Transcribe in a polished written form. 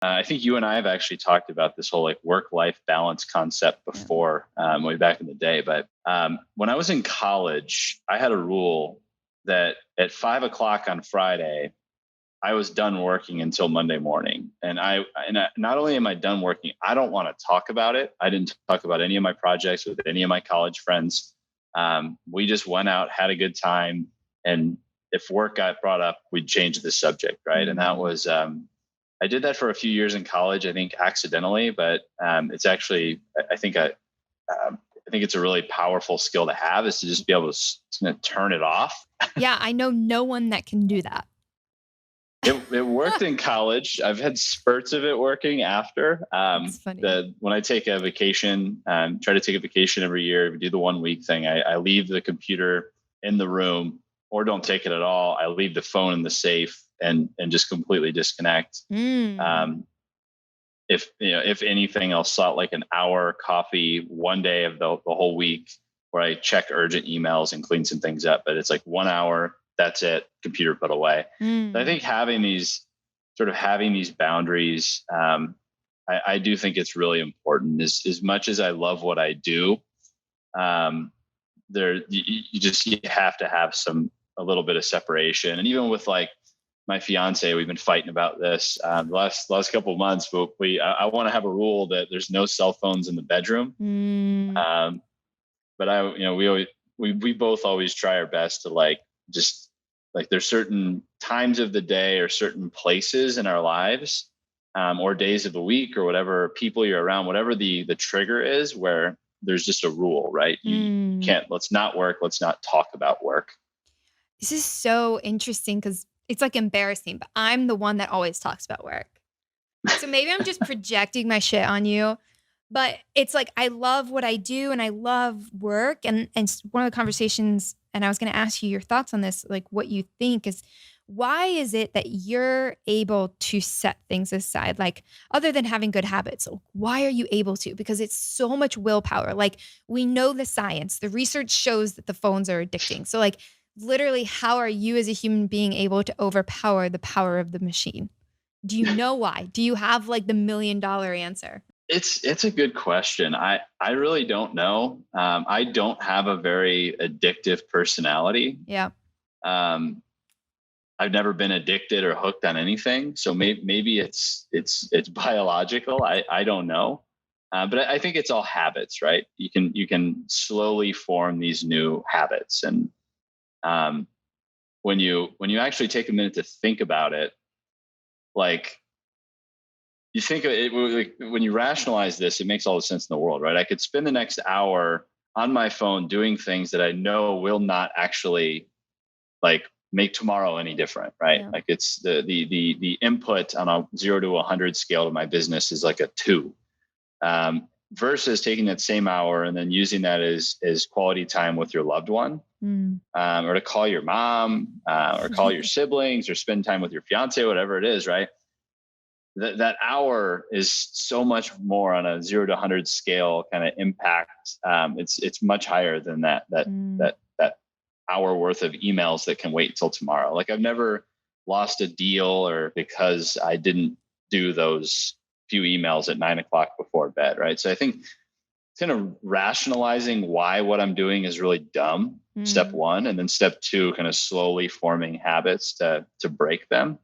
I think you and I have actually talked about this whole like work-life balance concept before, way back in the day. But when I was in college, I had a rule that at 5 o'clock on Friday, I was done working until Monday morning. Not only am I done working, I don't want to talk about it. I didn't talk about any of my projects with any of my college friends. We just went out, had a good time. And if work got brought up, we'd change the subject. Right. And that was, I did that for a few years in college, I think accidentally, but it's actually, I think it's a really powerful skill to have, is to just be able to turn it off. Yeah, I know no one that can do that. It worked in college. I've had spurts of it working after. That's funny. When I take a vacation, try to take a vacation every year, do the 1 week thing. I leave the computer in the room, or don't take it at all. I leave the phone in the safe and just completely disconnect. Mm. If anything, I'll slot like an hour coffee one day of the whole week where I check urgent emails and clean some things up. But it's like 1 hour. That's it. Computer put away. So I think having these boundaries, I do think it's really important. As much as I love what I do, you have to have a little bit of separation. And even with like my fiance, we've been fighting about this the last couple of months. But I want to have a rule that there's no cell phones in the bedroom. But we both always try our best to just there's certain times of the day or certain places in our lives, or days of the week or whatever, people you're around, whatever the trigger is, where there's just a rule, right? You can't, let's not work. Let's not talk about work. This is so interesting because it's like embarrassing, but I'm the one that always talks about work. So maybe I'm just projecting my shit on you, but it's like, I love what I do and I love work. And one of the conversations, and I was going to ask you your thoughts on this, like what you think is, why is it that you're able to set things aside? Like, other than having good habits, why are you able to? Because it's so much willpower. Like, we know the science, the research shows that the phones are addicting. So like, literally, how are you as a human being able to overpower the power of the machine? Do you know why? Do you have like the $1 million answer? It's a good question. I really don't know. I don't have a very addictive personality. Yeah. I've never been addicted or hooked on anything. So maybe it's biological. I don't know. But I think it's all habits, right? You can slowly form these new habits. And when you actually take a minute to think about it, like, you think of it, like, when you rationalize this, it makes all the sense in the world, right? I could spend the next hour on my phone doing things that I know will not actually make tomorrow any different, right? Yeah. Like, it's the input on a 0 to 100 scale to my business is like a 2, versus taking that same hour and then using that as quality time with your loved one, or to call your mom, or call your siblings, or spend time with your fiance, whatever it is, right? That hour is so much more on a 0 to 100 scale kind of impact. It's much higher than that hour worth of emails that can wait until tomorrow. Like, I've never lost a deal or because I didn't do those few emails at 9 o'clock before bed. Right. So I think kind of rationalizing why what I'm doing is really dumb. Step one. And then step two, kind of slowly forming habits to break them.